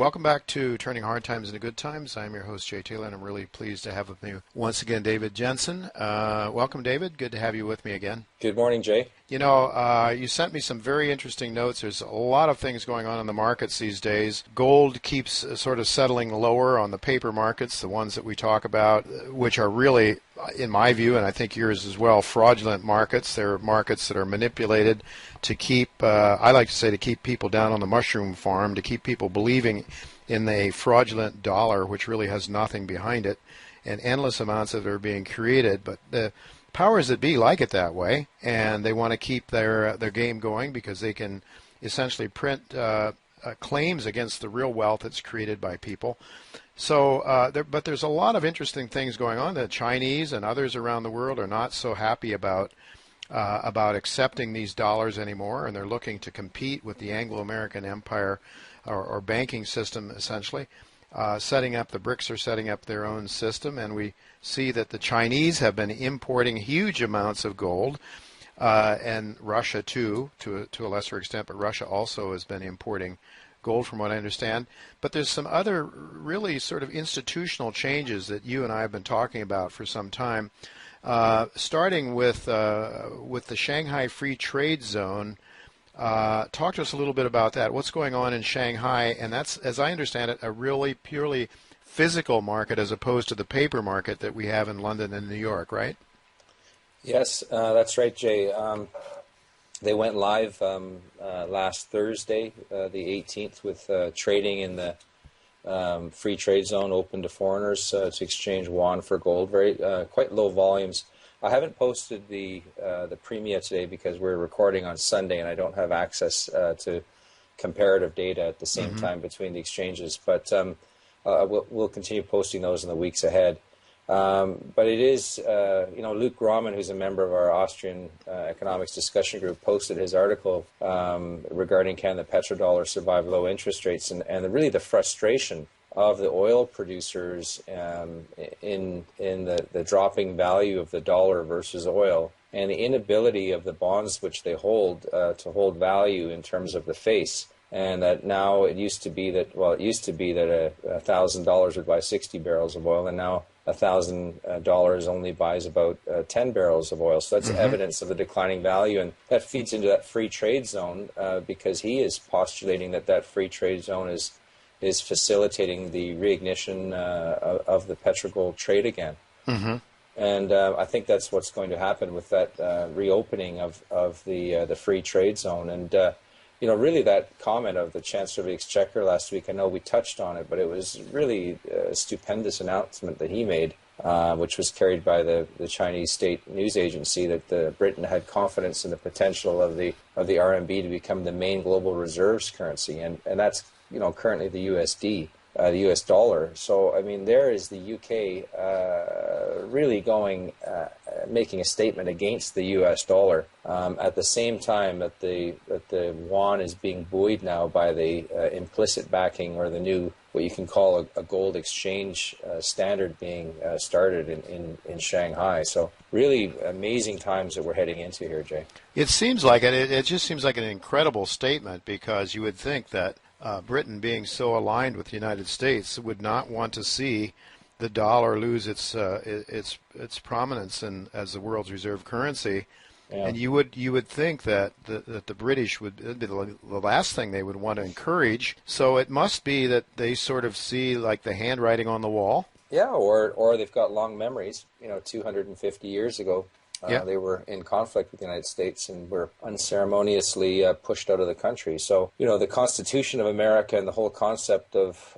Welcome back to Turning Hard Times into Good Times. I'm your host, Jay Taylor, and I'm really pleased to have with me once again David Jensen. Welcome, David. Good to have you with me again. Good morning, Jay. You know, you sent me some very interesting notes. There's a lot of things going on in the markets these days. Gold keeps sort of settling lower on the paper markets, the ones that we talk about, which are really, in my view, and I think yours as well, fraudulent markets. They're markets that are manipulated to keep, I like to say, to keep people down on the mushroom farm, to keep people believing in a fraudulent dollar, which really has nothing behind it, and endless amounts of it are being created. But the powers that be like it that way, and they want to keep their game going because they can essentially print claims against the real wealth that's created by people. So, but there's a lot of interesting things going on. The Chinese and others around the world are not so happy about accepting these dollars anymore, and they're looking to compete with the Anglo-American empire or banking system, essentially. Setting up, the BRICS are setting up their own system, and we see that the Chinese have been importing huge amounts of gold, and Russia too, to a lesser extent, but Russia also has been importing gold from what I understand. But there's some other really sort of institutional changes that you and I have been talking about for some time, starting with the Shanghai Free Trade Zone. Talk to us a little bit about that. What's going on in Shanghai? And that's, as I understand it, a really purely physical market as opposed to the paper market that we have in London and New York, right? Yes, that's right, Jay. They went live last Thursday, the 18th, with trading in the free trade zone open to foreigners to exchange yuan for gold. Very quite low volumes. I haven't posted the premia today because we're recording on Sunday and I don't have access to comparative data at the same time between the exchanges. But we'll continue posting those in the weeks ahead. But it is, Luke Grauman, who's a member of our Austrian economics discussion group, posted his article regarding can the petrodollar survive low interest rates, and really the frustration of the oil producers in the dropping value of the dollar versus oil, and the inability of the bonds which they hold to hold value in terms of the face. And that now it used to be that $1,000 would buy 60 barrels of oil, and now $1,000 only buys about 10 barrels of oil. So that's evidence of the declining value, and that feeds into that free trade zone because he is postulating that free trade zone is facilitating the reignition of the petrogold trade again. And I think that's what's going to happen with that reopening of the free trade zone. And really that comment of the Chancellor of the Exchequer last week, I know we touched on it, but it was really a stupendous announcement that he made, which was carried by the Chinese state news agency, that Britain had confidence in the potential of the RMB to become the main global reserves currency, and that's currently the USD, the US dollar. So I mean, there is the UK really making a statement against the US dollar at the same time that the yuan is being buoyed now by the implicit backing, or the new, what you can call a gold exchange standard being started in Shanghai. So really amazing times that we're heading into here, Jay. It seems like it. It just seems like an incredible statement, because you would think that Britain, being so aligned with the United States, would not want to see the dollar lose its prominence as the world's reserve currency. Yeah. And you would think that the British would be the last thing they would want to encourage. So it must be that they sort of see like the handwriting on the wall. Yeah, or they've got long memories. 250 years ago, they were in conflict with the United States and were unceremoniously pushed out of the country. So, the Constitution of America and the whole concept of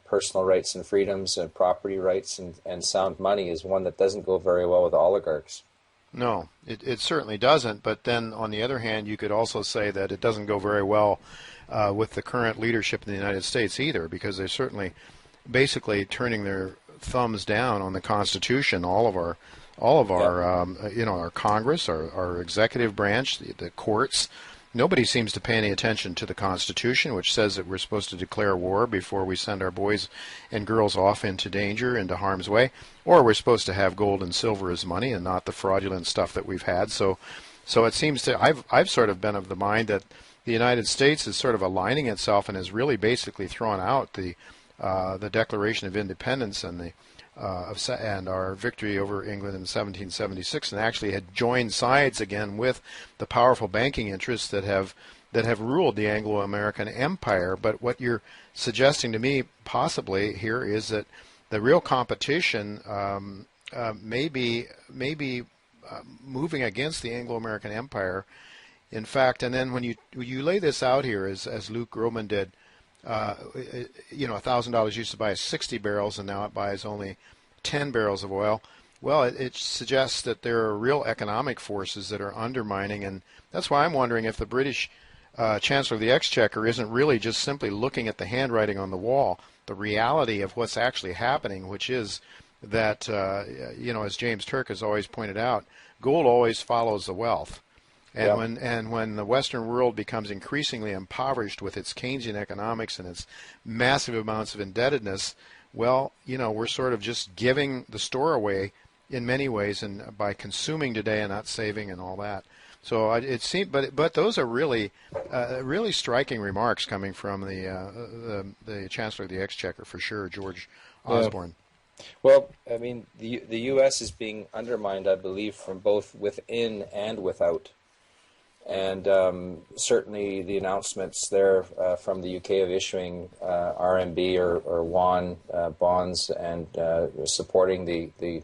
personal rights and freedoms and property rights and sound money is one that doesn't go very well with oligarchs. No, it certainly doesn't. But then, on the other hand, you could also say that it doesn't go very well with the current leadership in the United States either, because they're certainly basically turning their thumbs down on the Constitution. All of our our Congress, our executive branch, the courts. Nobody seems to pay any attention to the Constitution, which says that we're supposed to declare war before we send our boys and girls off into danger, into harm's way, or we're supposed to have gold and silver as money and not the fraudulent stuff that we've had. So it seems to I've sort of been of the mind that the United States is sort of aligning itself and has really basically thrown out the Declaration of Independence and and our victory over England in 1776, and actually had joined sides again with the powerful banking interests that have ruled the Anglo-American empire. But what you're suggesting to me possibly here is that the real competition may be moving against the Anglo-American empire. In fact, and then when you lay this out here, as Luke Groman did, $1,000 used to buy 60 barrels, and now it buys only 10 barrels of oil. Well, it suggests that there are real economic forces that are undermining, and that's why I'm wondering if the British Chancellor of the Exchequer isn't really just simply looking at the handwriting on the wall, the reality of what's actually happening, which is that, as James Turk has always pointed out, gold always follows the wealth. And when the Western world becomes increasingly impoverished with its Keynesian economics and its massive amounts of indebtedness, well, we're sort of just giving the store away in many ways, and by consuming today and not saving and all that. So it seems, but those are really striking remarks coming from the Chancellor of the Exchequer for sure, George Osborne. Well, I mean, the U.S. is being undermined, I believe, from both within and without. And certainly the announcements there from the UK of issuing RMB or yuan bonds and supporting the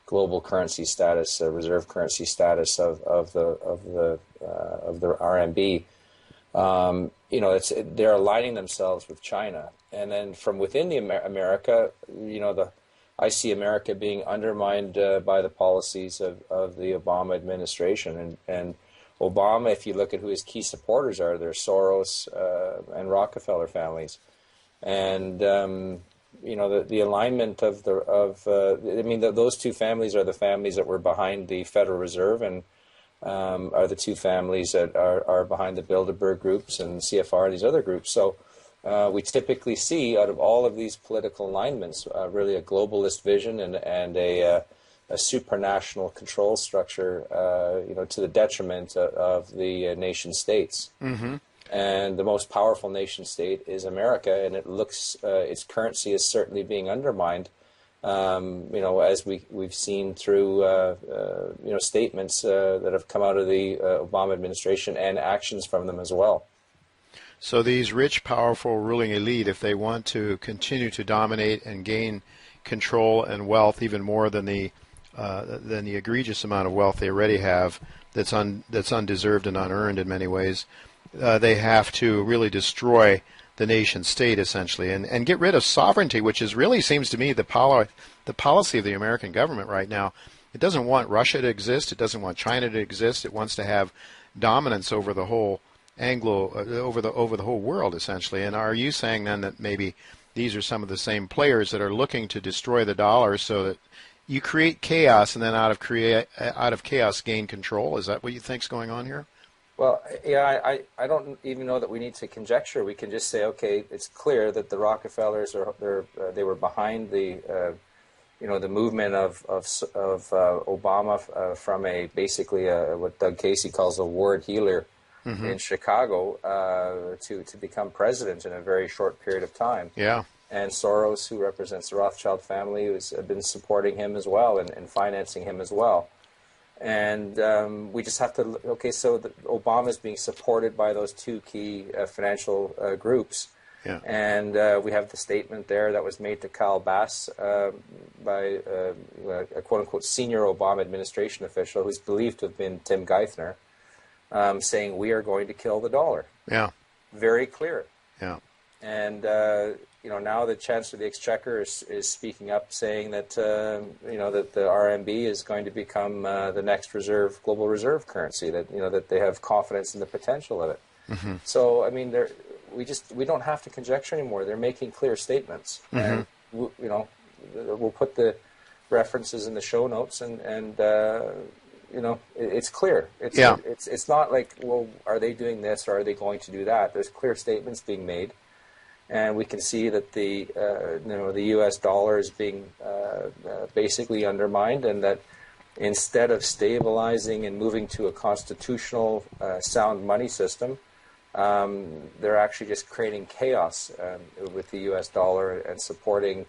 global currency status, reserve currency status of the RMB. They're aligning themselves with China, and then from within America, I see America being undermined by the policies of the Obama administration, and Obama, if you look at who his key supporters are, they're Soros and Rockefeller families, and the alignment of those two families are the families that were behind the Federal Reserve, and are the two families that are behind the Bilderberg groups and CFR and these other groups. So we typically see out of all of these political alignments really a globalist vision and a supranational control structure, to the detriment of the nation states. Mm-hmm. And the most powerful nation state is America, and it looks its currency is certainly being undermined. As we've seen through statements that have come out of the Obama administration and actions from them as well. So these rich, powerful ruling elite, if they want to continue to dominate and gain control and wealth even more than the egregious amount of wealth they already have, that's undeserved and unearned in many ways, they have to really destroy the nation state essentially and get rid of sovereignty, which is really seems to me the policy of the American government right now. It doesn't want Russia to exist. It doesn't want China to exist. It wants to have dominance over the whole over the whole world essentially. And are you saying then that maybe these are some of the same players that are looking to destroy the dollar so that you create chaos and then out of chaos gain control? Is that what you think is going on here? Well, yeah, I don't even know that we need to conjecture. We can just say, okay, it's clear that the Rockefellers they were behind the the movement of Obama from basically what Doug Casey calls a ward healer mm-hmm. in Chicago to become president in a very short period of time. Yeah. And Soros, who represents the Rothschild family, has been supporting him as well and financing him as well. And we just have to, so Obama is being supported by those two key financial groups. Yeah. And we have the statement there that was made to Kyle Bass by a quote-unquote senior Obama administration official who's believed to have been Tim Geithner, saying, we are going to kill the dollar. Yeah. Very clear. Yeah. And, now the Chancellor of the Exchequer is speaking up, saying that, that the RMB is going to become the next global reserve currency, that they have confidence in the potential of it. Mm-hmm. So, I mean, we don't have to conjecture anymore. They're making clear statements. Mm-hmm. And, we'll put the references in the show notes and it's clear. It's not like, well, are they doing this or are they going to do that? There's clear statements being made. And we can see that the U.S. dollar is being basically undermined, and that instead of stabilizing and moving to a constitutional sound money system, they're actually just creating chaos with the U.S. dollar and supporting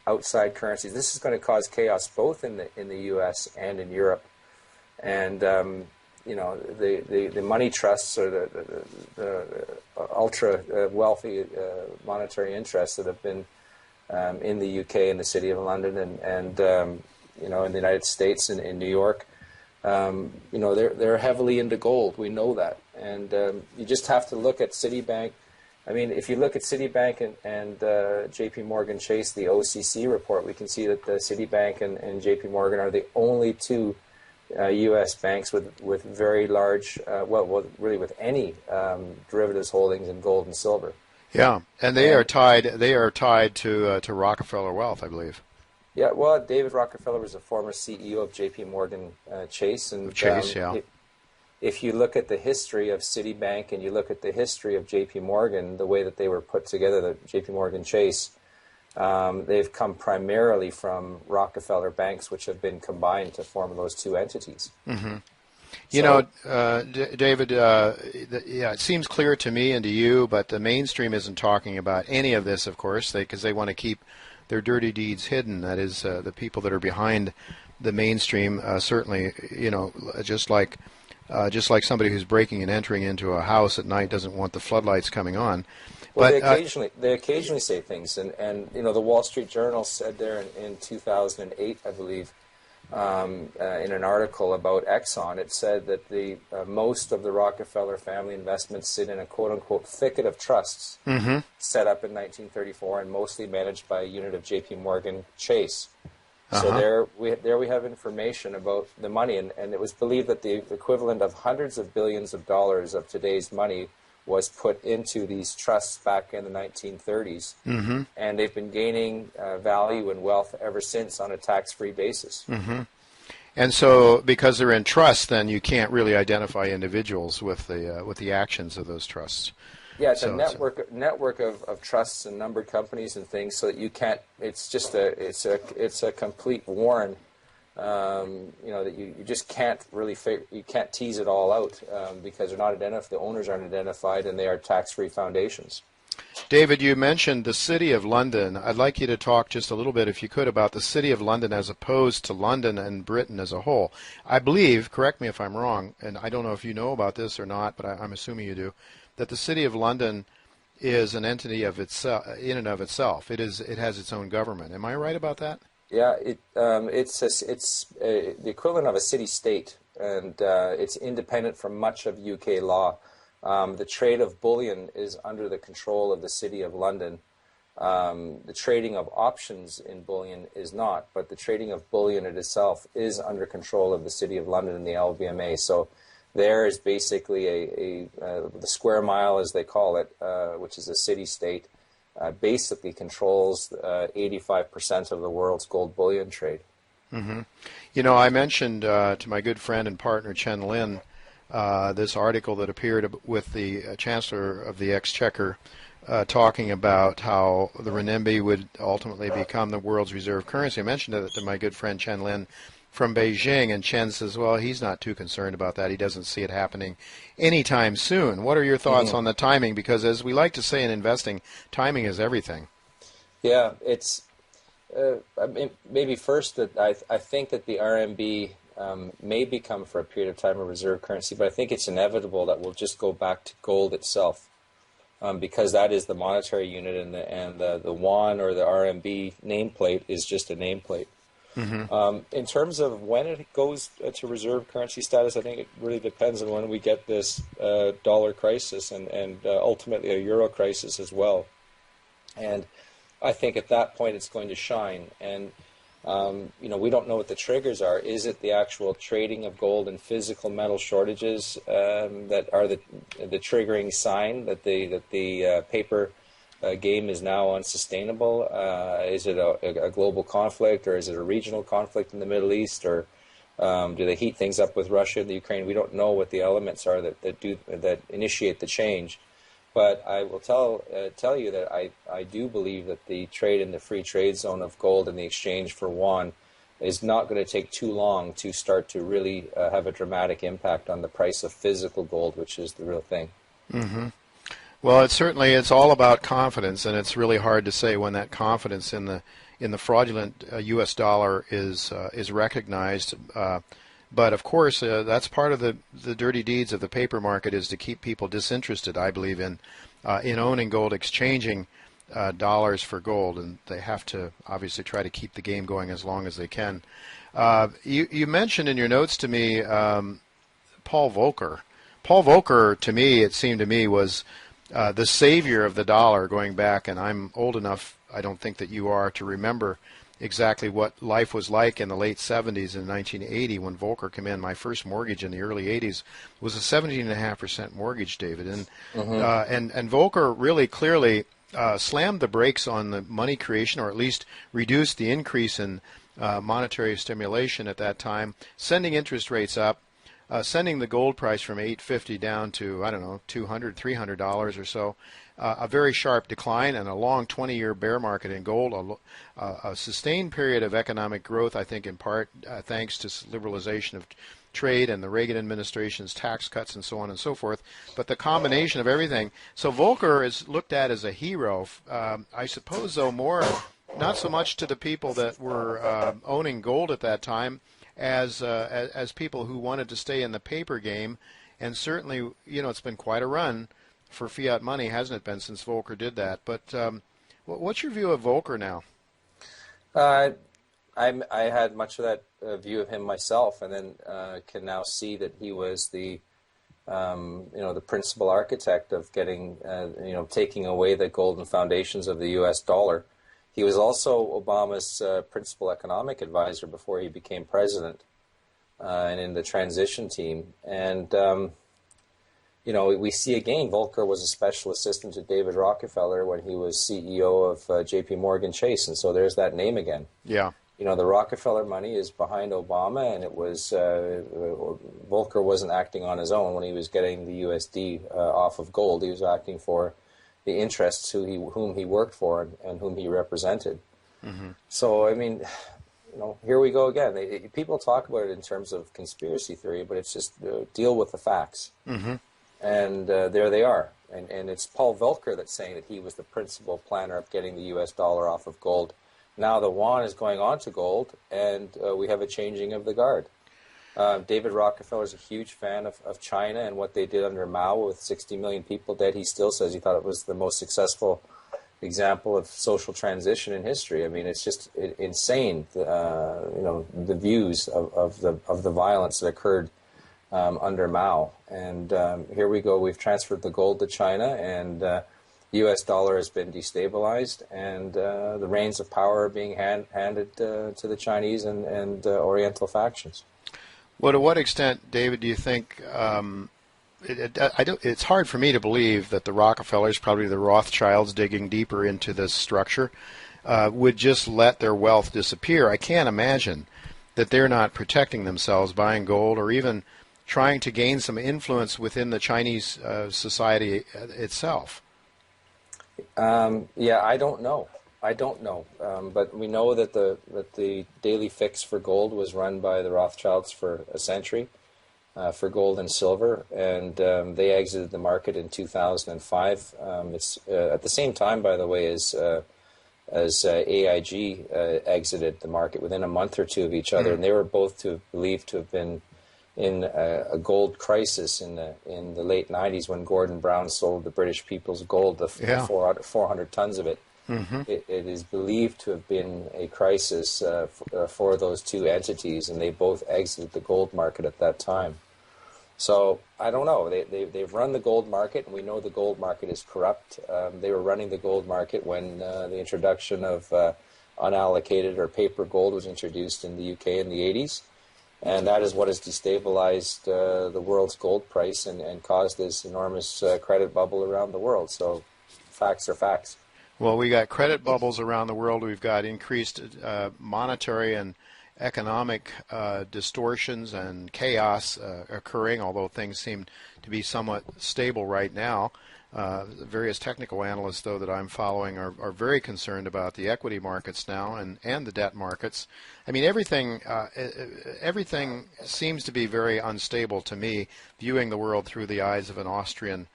outside currencies. This is going to cause chaos both in the U.S. and in Europe. And the money trusts or the ultra wealthy monetary interests that have been in the UK and the City of London and in the United States and in New York, they're heavily into gold. We know that, and you just have to look at Citibank. I mean, if you look at Citibank and J.P. Morgan Chase, the OCC report, we can see that the Citibank and J.P. Morgan are the only two U.S. banks with very large, really with any derivatives holdings in gold and silver. Yeah, and they are tied. They are tied to Rockefeller Wealth, I believe. Yeah, well, David Rockefeller was a former CEO of J.P. Morgan Chase, and if you look at the history of Citibank and you look at the history of J.P. Morgan, the way that they were put together, the J.P. Morgan Chase, they've come primarily from Rockefeller banks, which have been combined to form those two entities. Mm-hmm. David, it seems clear to me and to you, but the mainstream isn't talking about any of this, of course, because they want to keep their dirty deeds hidden. That is, the people that are behind the mainstream, certainly, just like somebody who's breaking and entering into a house at night doesn't want the floodlights coming on. Well, they occasionally say things, and the Wall Street Journal said there in 2008, I believe, in an article about Exxon, it said that the most of the Rockefeller family investments sit in a quote-unquote thicket of trusts set up in 1934 and mostly managed by a unit of J.P. Morgan Chase. So there we have information about the money, and it was believed that the equivalent of hundreds of billions of dollars of today's money was put into these trusts back in the 1930s, and they've been gaining value and wealth ever since on a tax-free basis. And so, because they're in trust, then you can't really identify individuals with the actions of those trusts. Yeah, it's a network of trusts and numbered companies and things, so that you can't. It's just it's a complete warren. That you just can't really you can't tease it all out because they're not identified. The owners aren't identified, and they are tax-free foundations. David, you mentioned the City of London. I'd like you to talk just a little bit, if you could, about the City of London as opposed to London and Britain as a whole. I believe, correct me if I'm wrong, and I don't know if you know about this or not, but I'm assuming you do, that the City of London is an entity of itself, in and of itself. It has its own government. Am I right about that? Yeah, it's the equivalent of a city-state, and it's independent from much of UK law. The trade of bullion is under the control of the City of London. The trading of options in bullion is not, but the trading of bullion in itself is under control of the City of London and the LBMA. So there is basically the square mile, as they call it, which is a city-state, basically controls 85% of the world's gold bullion trade. I mentioned to my good friend and partner Chen Lin this article that appeared with the Chancellor of the Exchequer talking about how the renminbi would ultimately become the world's reserve currency. I mentioned it to my good friend Chen Lin from Beijing, and Chen says, well, he's not too concerned about that. He doesn't see it happening anytime soon. What are your thoughts on the timing? Because as we like to say in investing, timing is everything. Yeah, it's maybe first that I think that the RMB may become for a period of time a reserve currency, but I think it's inevitable that we'll just go back to gold itself because that is the monetary unit, and the yuan or the RMB nameplate is just a nameplate. In terms of when it goes to reserve currency status, I think it really depends on when we get this dollar crisis and ultimately a euro crisis as well. And I think at that point it's going to shine. And we don't know what the triggers are. Is it the actual trading of gold and physical metal shortages that are the triggering sign that the paper game is now unsustainable? Is it a global conflict, or is it a regional conflict in the Middle East, or do they heat things up with Russia and the Ukraine? We don't know what the elements are that initiate the change. But I will tell you that I do believe that the trade in the free trade zone of gold and the exchange for yuan is not going to take too long to start to really have a dramatic impact on the price of physical gold, which is the real thing. Well, it's all about confidence, and it's really hard to say when that confidence in the fraudulent U.S. dollar is recognized. But of course, that's part of the dirty deeds of the paper market, is to keep people disinterested, I believe, in owning gold, exchanging dollars for gold, and they have to obviously try to keep the game going as long as they can. You mentioned in your notes to me Paul Volcker. Paul Volcker, to me, it seemed to me, was the savior of the dollar going back, and I'm old enough, I don't think that you are, to remember exactly what life was like in the late 70s and 1980 when Volcker came in. My first mortgage in the early 80s was a 17.5% mortgage, David, and and Volcker really clearly slammed the brakes on the money creation, or at least reduced the increase in monetary stimulation at that time, sending interest rates up, sending the gold price from $850 down to, I don't know, $200, $300 or so. A very sharp decline and a long 20-year bear market in gold, a sustained period of economic growth, I think in part thanks to liberalization of trade and the Reagan administration's tax cuts and so on and so forth. But the combination of everything. So Volcker is looked at as a hero. I suppose, though, not so much to the people that were owning gold at that time as people who wanted to stay in the paper game. And certainly, it's been quite a run for fiat money, hasn't it been, since Volcker did that? But what's your view of Volcker now? I had much of that view of him myself, and then can now see that he was the the principal architect of getting taking away the golden foundations of the U.S. dollar. He was also Obama's principal economic advisor before he became president, and in the transition team. And we see again, Volcker was a special assistant to David Rockefeller when he was CEO of J.P. Morgan Chase, and so there's that name again. Yeah. The Rockefeller money is behind Obama, and it was Volcker wasn't acting on his own when he was getting the USD off of gold. He was acting for the interests whom he worked for and whom he represented. Mm-hmm. So, I mean, here we go again. People talk about it in terms of conspiracy theory, but it's just deal with the facts. Mm-hmm. And there they are. And it's Paul Volcker that's saying that he was the principal planner of getting the U.S. dollar off of gold. Now the yuan is going on to gold, and we have a changing of the guard. David Rockefeller is a huge fan of China and what they did under Mao with 60 million people dead. He still says he thought it was the most successful example of social transition in history. I mean, it's just insane, the views of the violence that occurred under Mao. And here we go. We've transferred the gold to China, and the U.S. dollar has been destabilized, and the reins of power are being handed to the Chinese and Oriental factions. Well, to what extent, David, do you think it's hard for me to believe that the Rockefellers, probably the Rothschilds digging deeper into this structure, would just let their wealth disappear? I can't imagine that they're not protecting themselves, buying gold, or even trying to gain some influence within the Chinese society itself. I don't know. But we know that the daily fix for gold was run by the Rothschilds for a century, for gold and silver, and they exited the market in 2005. It's at the same time, by the way, as AIG exited the market within a month or two of each other, and they were both believed to have been in a gold crisis in the late 90s when Gordon Brown sold the British people's gold, 400 tons of it. Mm-hmm. It is believed to have been a crisis for those two entities, and they both exited the gold market at that time. So I don't know. They've run the gold market, and we know the gold market is corrupt. They were running the gold market when the introduction of unallocated or paper gold was introduced in the UK in the 80s. And that is what has destabilized the world's gold price and caused this enormous credit bubble around the world. So facts are facts. Well, we got credit bubbles around the world. We've got increased monetary and economic distortions and chaos occurring, although things seem to be somewhat stable right now. Various technical analysts, though, that I'm following are very concerned about the equity markets now and the debt markets. I mean, everything seems to be very unstable to me, viewing the world through the eyes of an Austrian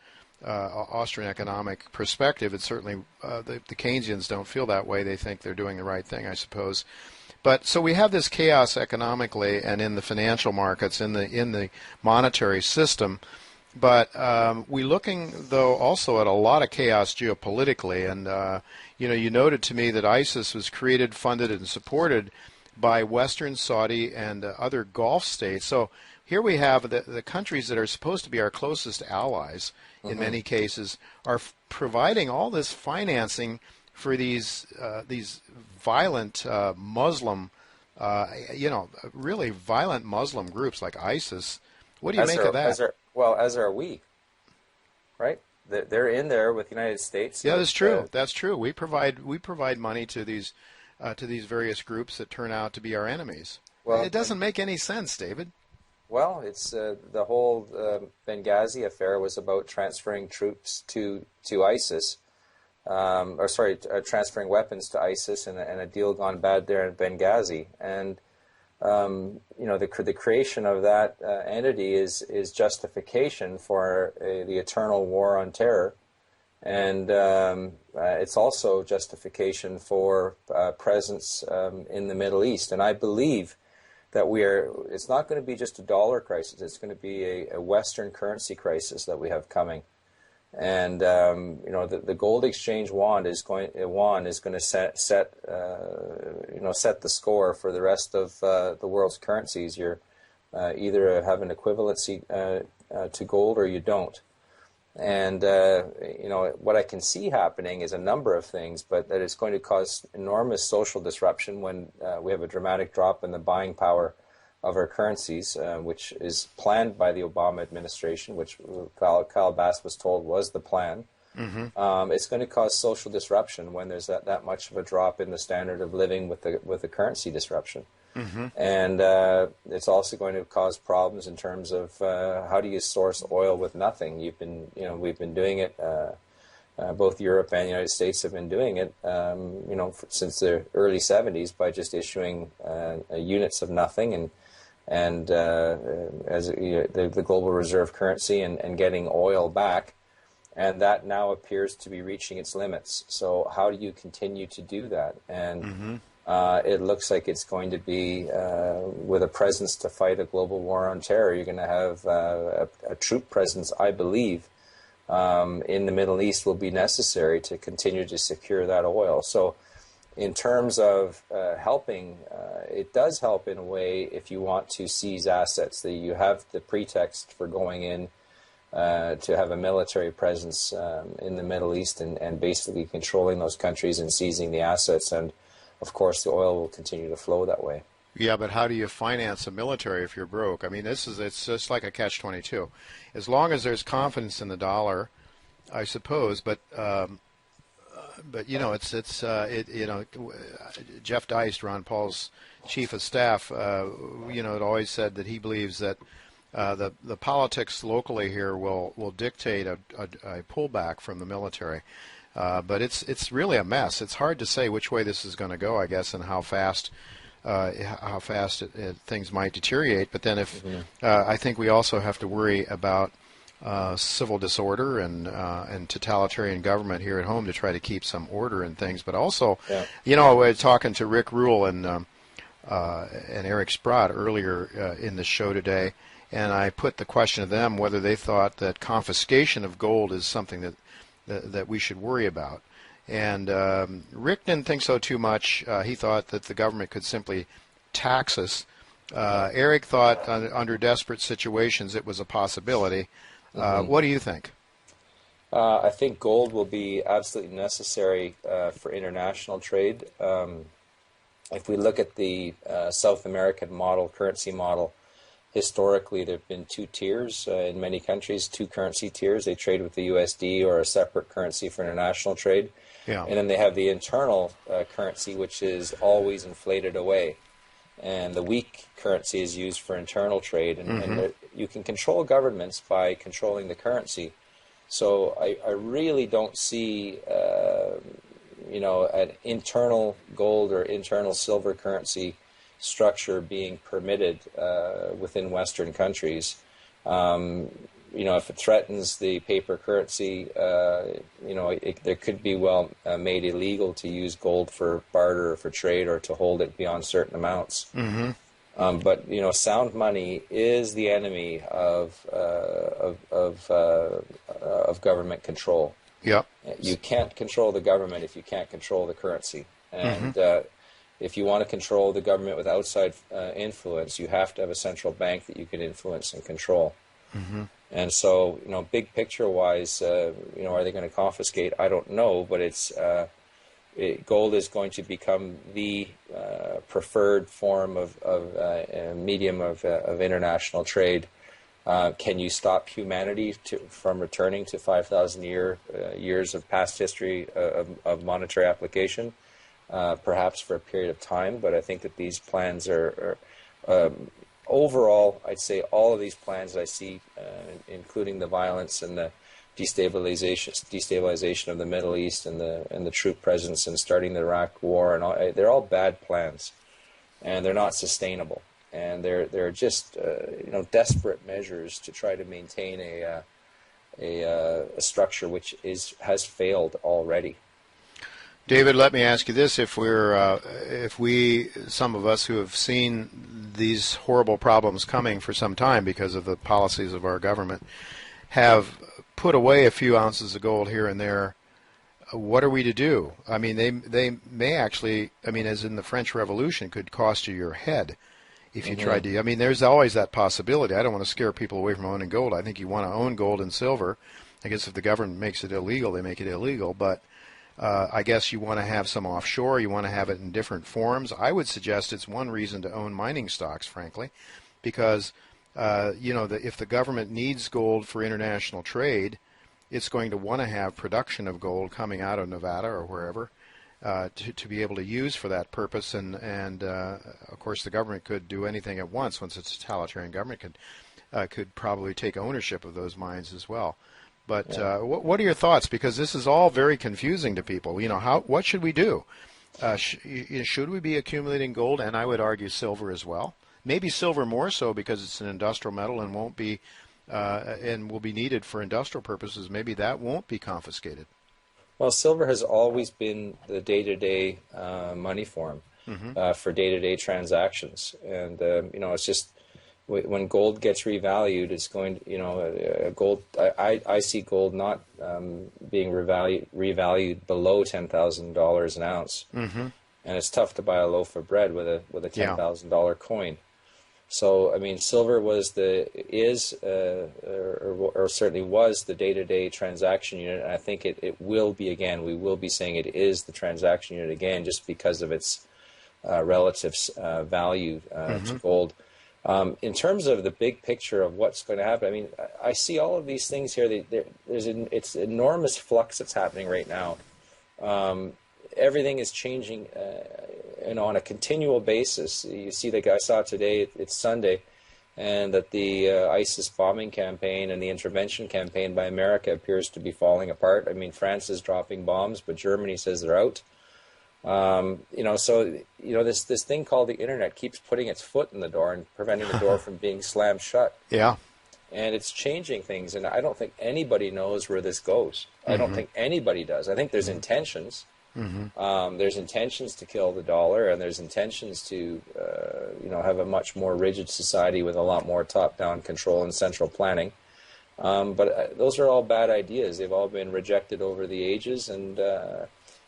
Austrian economic perspective. It's certainly the Keynesians don't feel that way. They think they're doing the right thing, I suppose. But so we have this chaos economically and in the financial markets, in the monetary system. But we're looking, though, also at a lot of chaos geopolitically. And, you noted to me that ISIS was created, funded, and supported by Western, Saudi, and other Gulf states. So here we have the countries that are supposed to be our closest allies, in many cases, are providing all this financing for these violent Muslim, really violent Muslim groups like ISIS. What do you make of that? As are we, right? They're in there with the United States. Yeah, that's true. That's true. We provide money to these various groups that turn out to be our enemies. Well, it doesn't make any sense, David. Well, it's the whole Benghazi affair was about transferring troops to ISIS, transferring weapons to ISIS, and a deal gone bad there in Benghazi. And the creation of that entity is justification for the eternal war on terror, and it's also justification for presence in the Middle East. And I believe that it's not going to be just a dollar crisis. It's going to be a Western currency crisis that we have coming. And the gold exchange wand is going to set the score for the rest of the world's currencies. You're either have an equivalency to gold or you don't. And what I can see happening is a number of things, but that it's going to cause enormous social disruption when we have a dramatic drop in the buying power of our currencies, which is planned by the Obama administration, which Kyle Bass was told was the plan. Mm-hmm. It's going to cause social disruption when there's that much of a drop in the standard of living with the currency disruption. Mm-hmm. And it's also going to cause problems in terms of how do you source oil with nothing? We've been doing it. Both Europe and the United States have been doing it, since the early 70s by just issuing units of nothing and as the global reserve currency and getting oil back. And that now appears to be reaching its limits. So how do you continue to do that? And it looks like it's going to be with a presence to fight a global war on terror. You're going to have a troop presence, I believe, in the Middle East will be necessary to continue to secure that oil. So in terms of helping, it does help in a way if you want to seize assets. That you have the pretext for going in to have a military presence in the Middle East and basically controlling those countries and seizing the assets. And of course, the oil will continue to flow that way. Yeah, but how do you finance a military if you're broke? I mean, it's just like a catch-22. As long as there's confidence in the dollar, I suppose. But Jeff Deist, Ron Paul's chief of staff, had always said that he believes that the politics locally here will dictate a pullback from the military. But it's really a mess. It's hard to say which way this is going to go, I guess, and how fast things might deteriorate. But then I think we also have to worry about civil disorder and totalitarian government here at home to try to keep some order in things. But also, we're talking to Rick Rule and Eric Sprott earlier in the show today, and I put the question to them whether they thought that confiscation of gold is something that we should worry about. And Rick didn't think so too much. He thought that the government could simply tax us. Eric thought under desperate situations it was a possibility. What do you think? I think gold will be absolutely necessary for international trade. If we look at the South American currency model, historically, there have been two tiers in many countries, two currency tiers. They trade with the USD or a separate currency for international trade. Yeah. And then they have the internal currency, which is always inflated away. And the weak currency is used for internal trade. And you can control governments by controlling the currency. So I really don't see, an internal gold or internal silver currency structure being permitted within Western countries. if it threatens the paper currency, there could be made illegal to use gold for barter or for trade or to hold it beyond certain amounts. Mm-hmm. But sound money is the enemy of government control. Yep. You can't control the government if you can't control the currency. And if you want to control the government with outside influence, you have to have a central bank that you can influence and control. Mm-hmm. And so, big picture-wise, are they going to confiscate? I don't know, but gold is going to become the preferred form of medium of international trade. Can you stop humanity from returning to 5,000 years of past history of monetary application? Perhaps for a period of time, but I think that these plans are overall, I'd say all of these plans that I see, including the violence and the destabilization of the Middle East and the troop presence and starting the Iraq War, and all, they're all bad plans, and they're not sustainable, and they're just desperate measures to try to maintain a structure which has failed already. David, let me ask you this: if some of us who have seen these horrible problems coming for some time because of the policies of our government, have put away a few ounces of gold here and there, what are we to do? I mean, they may actually, as in the French Revolution, could cost you your head if you tried to. I mean, there's always that possibility. I don't want to scare people away from owning gold. I think you want to own gold and silver. I guess if the government makes it illegal, they make it illegal, but I guess you want to have some offshore. You want to have it in different forms. I would suggest it's one reason to own mining stocks, frankly, because if the government needs gold for international trade, it's going to want to have production of gold coming out of Nevada or wherever to be able to use for that purpose. And of course, the government could do anything at once. Once it's a totalitarian government, could probably take ownership of those mines as well. But what are your thoughts? Because this is all very confusing to people. What should we do? Should we be accumulating gold? And I would argue silver as well. Maybe silver more so because it's an industrial metal and won't be and will be needed for industrial purposes. Maybe that won't be confiscated. Well, silver has always been the day-to-day money form for day-to-day transactions, and it's just. When gold gets revalued, it's going to, gold. I see gold not being revalued below $10,000 an ounce, and it's tough to buy a loaf of bread with a $10,000 coin. So silver or certainly was the day-to-day transaction unit, and I think it will be again. We will be saying it is the transaction unit again, just because of its relative value to gold. In terms of the big picture of what's going to happen, I see all of these things here. It's enormous flux that's happening right now. Everything is changing, on a continual basis. You see, like I saw today, it's Sunday, and that the ISIS bombing campaign and the intervention campaign by America appears to be falling apart. France is dropping bombs, but Germany says they're out. This thing called the internet keeps putting its foot in the door and preventing the door from being slammed shut. Yeah. And it's changing things, and I don't think anybody knows where this goes. I don't think anybody does. I think there's intentions. There's intentions to kill the dollar, and there's intentions to, have a much more rigid society with a lot more top-down control and central planning. But those are all bad ideas. They've all been rejected over the ages, and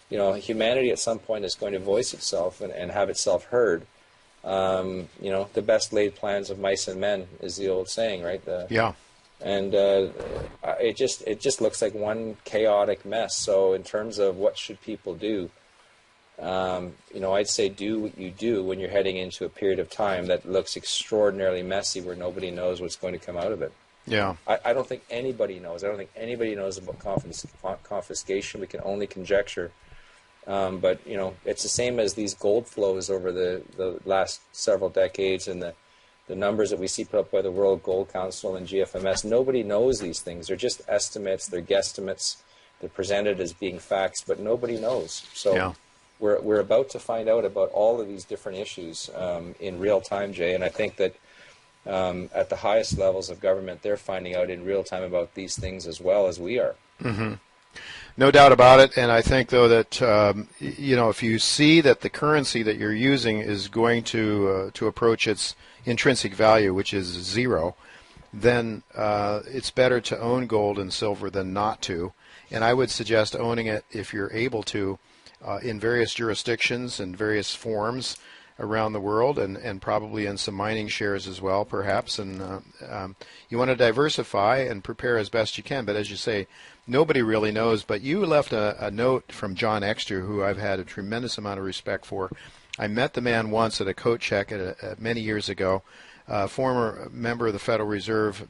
humanity at some point is going to voice itself and have itself heard. The best laid plans of mice and men is the old saying, right? And it just looks like one chaotic mess. So in terms of what should people do, I'd say do what you do when you're heading into a period of time that looks extraordinarily messy, where nobody knows what's going to come out of it. I don't think anybody knows. I don't think anybody knows about confiscation. We can only conjecture. But it's the same as these gold flows over the last several decades, and the numbers that we see put up by the World Gold Council and GFMS. Nobody knows these things. They're just estimates. They're guesstimates. They're presented as being facts, but nobody knows. So we're about to find out about all of these different issues in real time, Jay. And I think that at the highest levels of government, they're finding out in real time about these things as well as we are. Mm-hmm. No doubt about it, and I think, though, that if you see that the currency that you're using is going to approach its intrinsic value, which is zero, then it's better to own gold and silver than not to. And I would suggest owning it if you're able to in various jurisdictions and various forms around the world, and probably in some mining shares as well, perhaps. And you want to diversify and prepare as best you can. But as you say, nobody really knows. But you left a note from John Exter, who I've had a tremendous amount of respect for. I met the man once at a coat check many years ago, former member of the Federal Reserve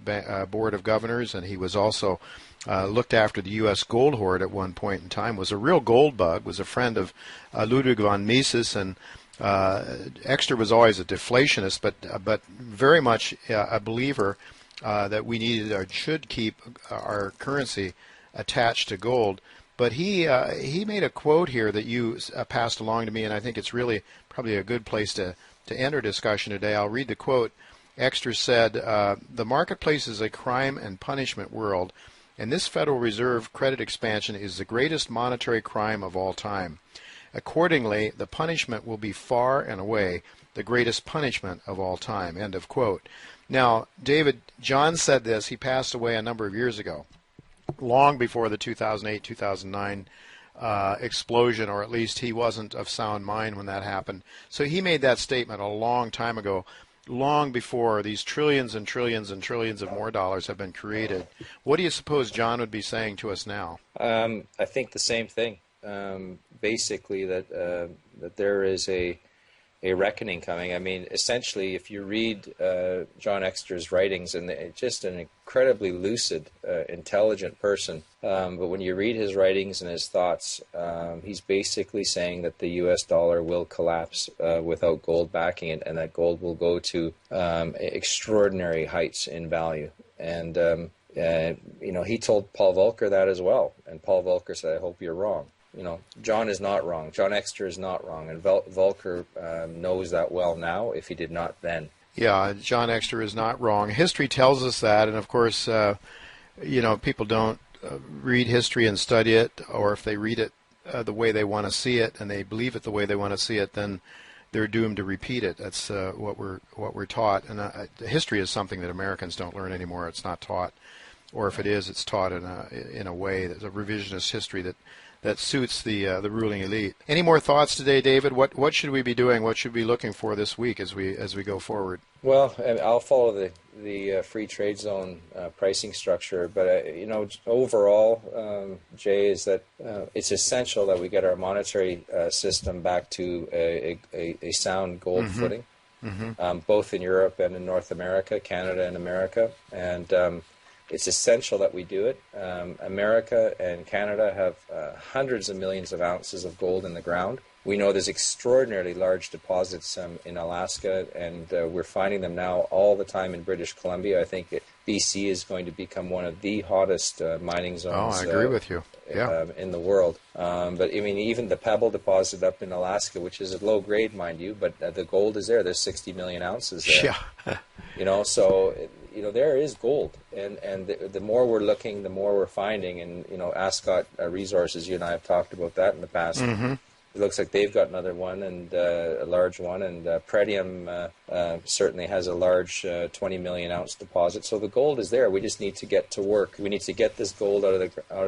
Board of Governors, and he was also looked after the U.S. gold hoard at one point in time, was a real gold bug, was a friend of Ludwig von Mises, and Exter was always a deflationist, but very much a believer that we needed or should keep our currency attached to gold. But he made a quote here that you passed along to me, and I think it's really probably a good place to end our discussion today. I'll read the quote. Exter said, "The marketplace is a crime and punishment world, and this Federal Reserve credit expansion is the greatest monetary crime of all time. Accordingly, the punishment will be far and away the greatest punishment of all time." End of quote. Now, David, John said this. He passed away a number of years ago, long before the 2008-2009 explosion, or at least he wasn't of sound mind when that happened. So he made that statement a long time ago, long before these trillions and trillions and trillions of more dollars have been created. What do you suppose John would be saying to us now? I think the same thing. Basically, that there is a reckoning coming. I mean, essentially, if you read John Exter's writings, and just an incredibly lucid, intelligent person, but when you read his writings and his thoughts, he's basically saying that the U.S. dollar will collapse without gold backing it, and that gold will go to extraordinary heights in value. And he told Paul Volcker that as well, and Paul Volcker said, "I hope you're wrong." John is not wrong. John Exter is not wrong, and Volcker knows that well now, if he did not then. Yeah, John Exter is not wrong. History tells us that, and of course, people don't read history and study it, or if they read it the way they want to see it, and they believe it the way they want to see it, then they're doomed to repeat it. That's what we're taught, and history is something that Americans don't learn anymore. It's not taught, or if it is, it's taught in a way that's a revisionist history that suits the ruling elite. Any more thoughts today, David? What should we be doing? What should we be looking for this week as we go forward? Well, I'll follow the free trade zone pricing structure, but overall, Jay, is that it's essential that we get our monetary system back to a sound gold footing, both in Europe and in North America, Canada and America, and it's essential that we do it. America and Canada have hundreds of millions of ounces of gold in the ground. We know there's extraordinarily large deposits in Alaska, and we're finding them now all the time in British Columbia. I think BC is going to become one of the hottest mining zones. Oh, I agree with you. Yeah. In the world. But I mean, even the Pebble deposit up in Alaska, which is a low grade, mind you, but the gold is there. There's 60 million ounces there. Yeah. So there is gold, and the more we're looking, the more we're finding. And Ascot Resources, you and I have talked about that in the past. It looks like they've got another one, and a large one, and Pretium certainly has a large 20 million ounce deposit. So the gold is there. We just need to get to work. We need to get this gold out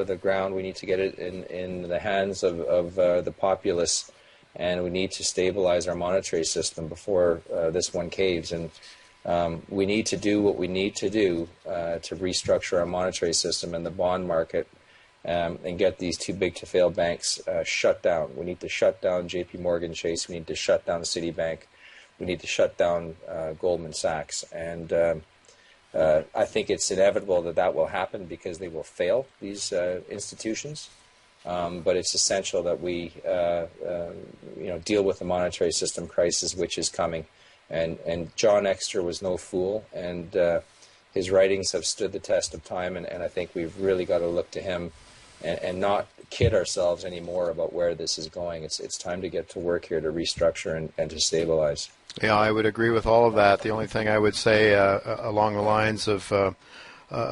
of the ground. We need to get it in the hands of the populace, and we need to stabilize our monetary system before this one caves. And we need to do what we need to do to restructure our monetary system and the bond market, and get these too big to fail banks shut down. We need to shut down J.P. Morgan Chase. We need to shut down Citibank. We need to shut down Goldman Sachs. And I think it's inevitable that will happen because they will fail, these institutions. But it's essential that we deal with the monetary system crisis, which is coming. And John Exter was no fool, and his writings have stood the test of time, and I think we've really got to look to him and not kid ourselves anymore about where this is going. It's time to get to work here to restructure and to stabilize. Yeah, I would agree with all of that. The only thing I would say along the lines of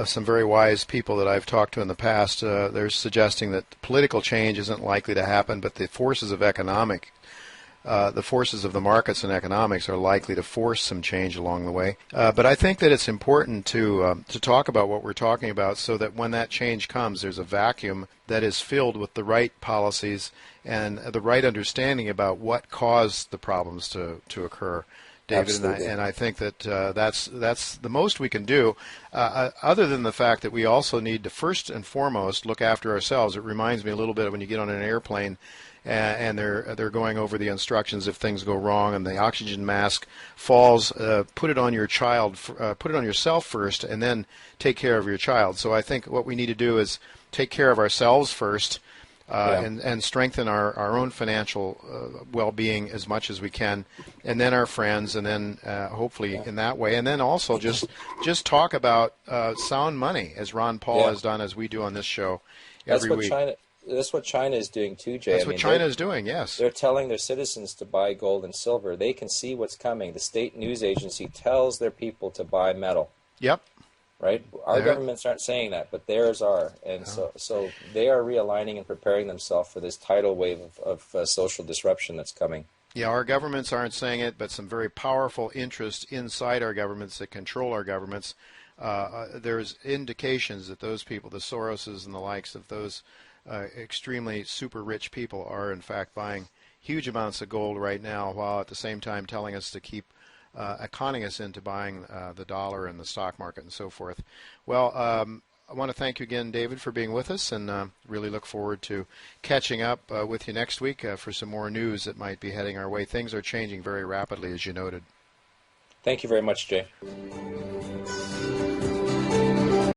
some very wise people that I've talked to in the past, they're suggesting that political change isn't likely to happen, but the forces of the forces of the markets and economics are likely to force some change along the way. But I think that it's important to talk about what we're talking about so that when that change comes, there's a vacuum that is filled with the right policies and the right understanding about what caused the problems to occur. David, and I think that that's the most we can do, other than the fact that we also need to first and foremost look after ourselves. It reminds me a little bit of when you get on an airplane and they're going over the instructions if things go wrong and the oxygen mask falls. Put it on your child, put it on yourself first, and then take care of your child. So I think what we need to do is take care of ourselves first. And strengthen our own financial well-being as much as we can, and then our friends, and then hopefully in that way, and then also just talk about sound money, as Ron Paul has done, as we do on this show every week. That's what China is doing too, Jay. That's what China is doing, yes. They're telling their citizens to buy gold and silver. They can see what's coming. The state news agency tells their people to buy metal. Yep. Right? Our governments aren't saying that, but theirs are. And so they are realigning and preparing themselves for this tidal wave of social disruption that's coming. Yeah, our governments aren't saying it, but some very powerful interests inside our governments that control our governments. There's indications that those people, the Soroses and the likes of those extremely super rich people, are in fact buying huge amounts of gold right now, while at the same time telling us to keep conning us into buying the dollar and the stock market and so forth. Well, I want to thank you again, David, for being with us, and really look forward to catching up with you next week for some more news that might be heading our way. Things are changing very rapidly, as you noted. Thank you very much, Jay.